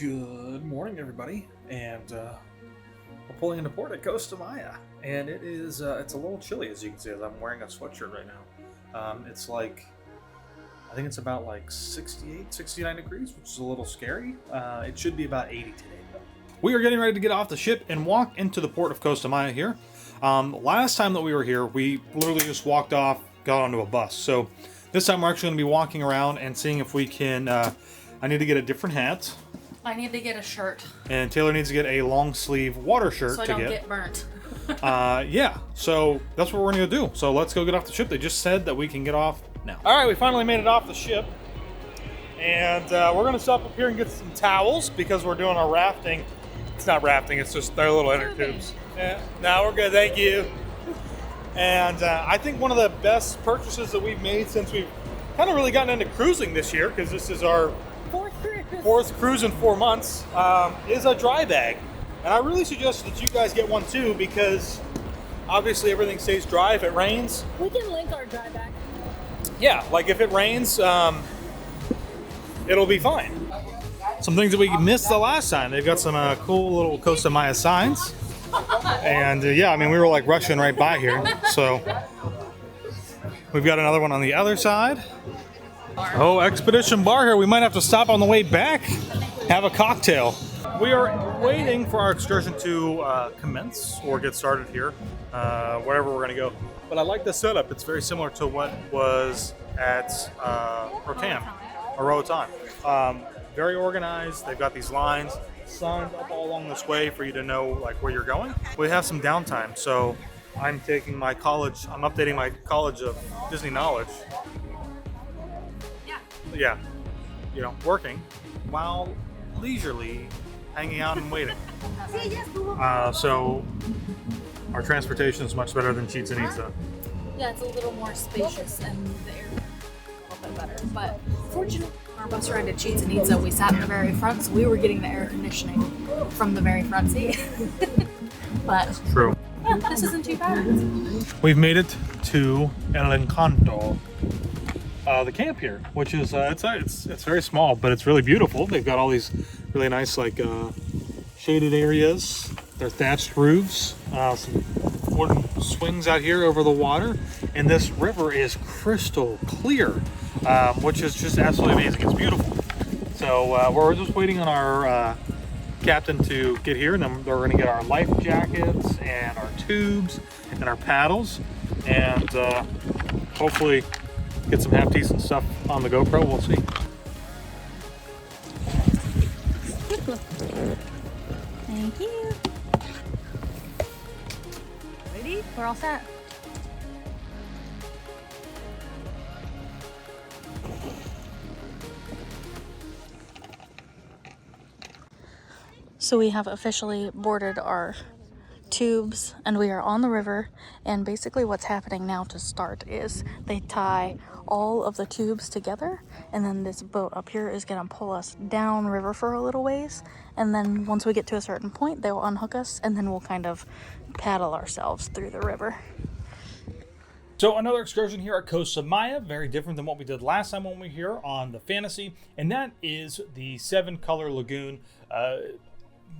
Good morning, everybody, and we're pulling into port at Costa Maya, and it's a little chilly, as you can see, as I'm wearing a sweatshirt right now. It's like, I think it's about like 68, 69 degrees, which is a little scary. It should be about 80 today, though. We are getting ready to get off the ship and walk into the port of Costa Maya here. Last time that we were here, we literally just walked off, got onto a bus. So this time we're actually going to be walking around and seeing if we can, I need to get a different hat. I need to get a shirt. And Taylor needs to get a long sleeve water shirt so I don't get burnt. Yeah, so that's what we're going to do. So let's go get off the ship. They just said that we can get off now. All right, we finally made it off the ship. And we're going to stop up here and get some towels because we're doing our rafting. It's not rafting, it's just their little inner tubes. Yeah, no, we're good, thank you. And I think one of the best purchases that we've made since we've kind of really gotten into cruising this year, because this is our fourth cruise in 4 months, is a dry bag. And I really suggest that you guys get one too, because obviously everything stays dry if it rains. We can link our dry bag. Yeah, like if it rains, it'll be fine. Some things that we missed the last time. They've got some cool little Costa Maya signs. And yeah, I mean, we were like rushing right by here. So we've got another one on the other side. Oh, Expedition Bar here. We might have to stop on the way back, have a cocktail. We are waiting for our excursion to commence or get started here, wherever we're going to go. But I like the setup. It's very similar to what was at Roatan. Very organized. They've got these lines signed up all along this way for you to know like where you're going. We have some downtime, so I'm updating my College of Disney Knowledge. Yeah, you know, working while leisurely hanging out and waiting. So our transportation is much better than Chichen Itza. Yeah, it's a little more spacious and the air a little bit better. But fortunately, our bus ride to Chichen Itza, we sat in the very front, so we were getting the air conditioning from the very front seat. But true. Yeah, this isn't too bad. We've made it to El Encanto. The camp here, which is it's very small, but it's really beautiful. They've got all these really nice like shaded areas. They're thatched roofs, some wooden swings out here over the water, and this river is crystal clear, which is just absolutely amazing. It's beautiful. So we're just waiting on our captain to get here, and then we're going to get our life jackets and our tubes and our paddles, and hopefully get some half decent stuff on the GoPro. We'll see. Thank you. Ready? We're all set. So we have officially boarded our tubes and we are on the river, and basically what's happening now to start is they tie all of the tubes together, and then this boat up here is going to pull us down river for a little ways, and then once we get to a certain point they will unhook us, and then we'll kind of paddle ourselves through the river. So another excursion here at Costa Maya, very different than what we did last time when we were here on the Fantasy, and that is the 7-color lagoon,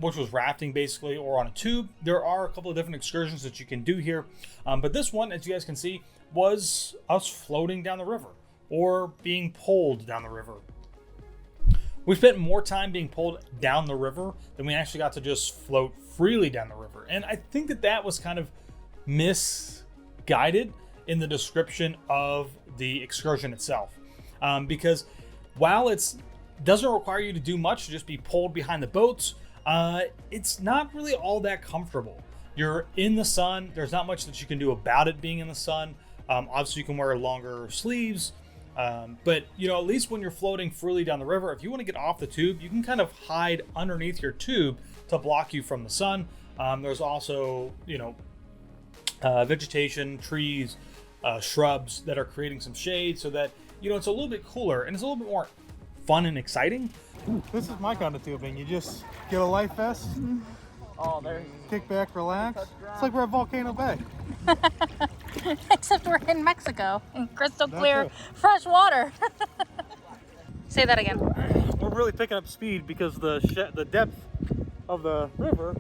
which was rafting basically, or on a tube. There are a couple of different excursions that you can do here, but this one, as you guys can see, was us floating down the river or being pulled down the river. We spent more time being pulled down the river than we actually got to just float freely down the river, and I think that that was kind of misguided in the description of the excursion itself, because while it doesn't require you to do much, to just be pulled behind the boats, it's not really all that comfortable. You're in the sun. There's not much that you can do about it being in the sun. Obviously, you can wear longer sleeves, but you know, at least when you're floating freely down the river, if you want to get off the tube, you can kind of hide underneath your tube to block you from the sun. There's also, you know, vegetation, trees, shrubs that are creating some shade so that, you know, it's a little bit cooler and it's a little bit more fun and exciting. This is my kind of tubing. You just get a life vest. Oh, there. Kick back, relax. It's like we're at Volcano Bay. Except we're in Mexico in crystal clear, fresh water. Say that again. We're really picking up speed because the depth of the river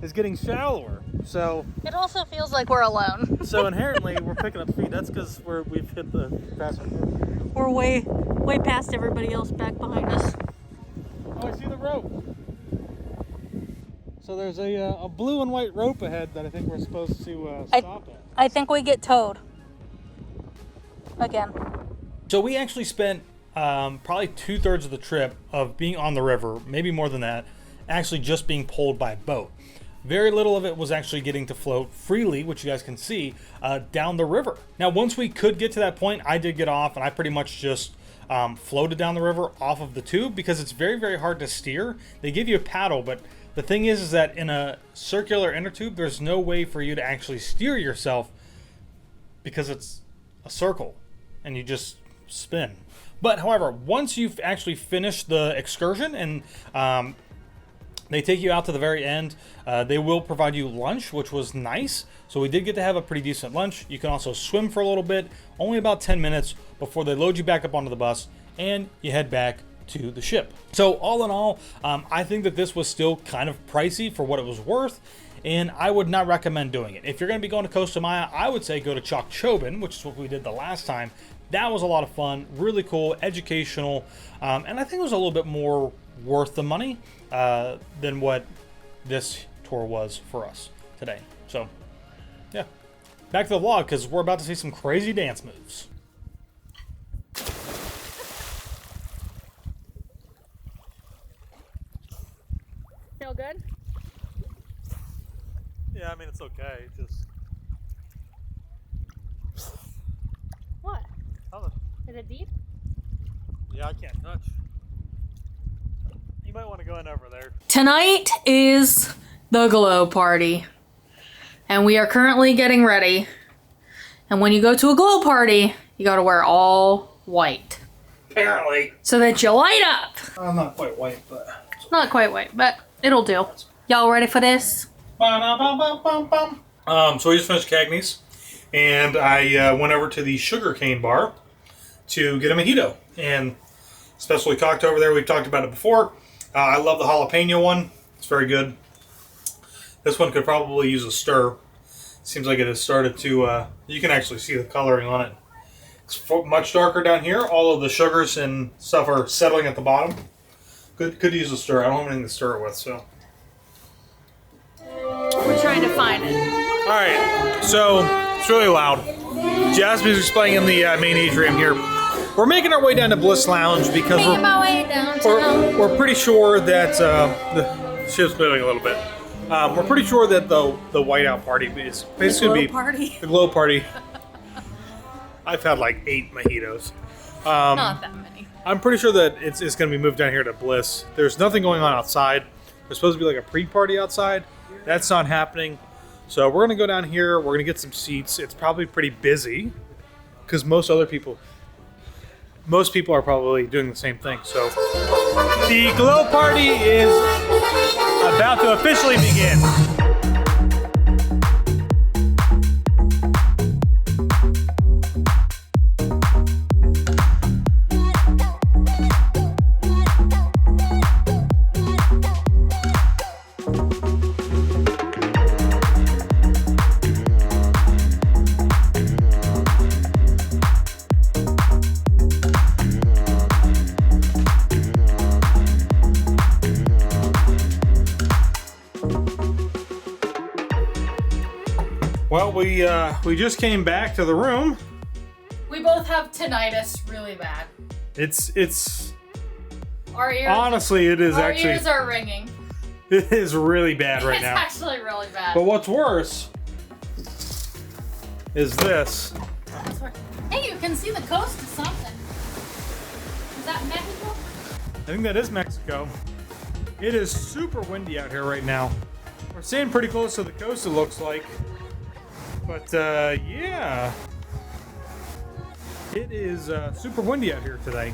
is getting shallower. So it also feels like we're alone. so inherently we're picking up speed. That's because we've hit the faster curve. We're way past everybody else back behind us. Oh, I see the rope. So there's a blue and white rope ahead that I think we're supposed to stop at. I think we get towed. Again. So we actually spent probably 2/3 of the trip of being on the river, maybe more than that, actually just being pulled by a boat. Very little of it was actually getting to float freely, which you guys can see, down the river. Now, once we could get to that point, I did get off and I pretty much just floated down the river off of the tube because it's very, very hard to steer. They give you a paddle, but the thing is that in a circular inner tube, there's no way for you to actually steer yourself because it's a circle and you just spin. But however, once you've actually finished the excursion and they take you out to the very end, they will provide you lunch, which was nice. So we did get to have a pretty decent lunch. You can also swim for a little bit, only about 10 minutes before they load you back up onto the bus and you head back to the ship. So all in all, I think that this was still kind of pricey for what it was worth, and I would not recommend doing it. If you're going to be going to Costa Maya, I would say go to Chokchobin, which is what we did the last time. That was a lot of fun, really cool, educational, and I think it was a little bit more worth the money than what this tour was for us today. So, yeah. Back to the vlog, because we're about to see some crazy dance moves. Feel good? Yeah, I mean, it's okay. Just... What? Nothing. Is it deep? Yeah, I can't touch. You might want to go in over there. Tonight is the glow party. And we are currently getting ready. And when you go to a glow party, you gotta wear all white. Apparently. So that you light up. I'm not quite white, but... Not quite white, but it'll do. Y'all ready for this? So we just finished Cagney's. And I went over to the sugarcane bar to get a mojito. And especially cocked over there, we've talked about it before. I love the jalapeno one. It's very good. This one could probably use a stir. Seems like it has started to, you can actually see the coloring on it. It's much darker down here. All of the sugars and stuff are settling at the bottom. Could use a stir. I don't have anything to stir it with, so. We're trying to find it. Alright, so it's really loud. Jazz music's playing in the main atrium here. We're making our way down to Bliss Lounge because we're pretty sure that the ship's moving a little bit. We're pretty sure that the whiteout party is basically going to be the glow party. I've had like 8 mojitos. Not that many. I'm pretty sure that it's going to be moved down here to Bliss. There's nothing going on outside. There's supposed to be like a pre-party outside. That's not happening. So we're going to go down here. We're going to get some seats. It's probably pretty busy because most people are probably doing the same thing. So the glow party is about to officially begin. Well, we just came back to the room. We both have tinnitus really bad. It's our ears. Honestly, it is our actually. Our ears are ringing. It is really bad right now. It's actually really bad. But what's worse is this. Hey, you can see the coast of something. Is that Mexico? I think that is Mexico. It is super windy out here right now. We're staying pretty close to the coast, it looks like. But yeah, it is super windy out here today.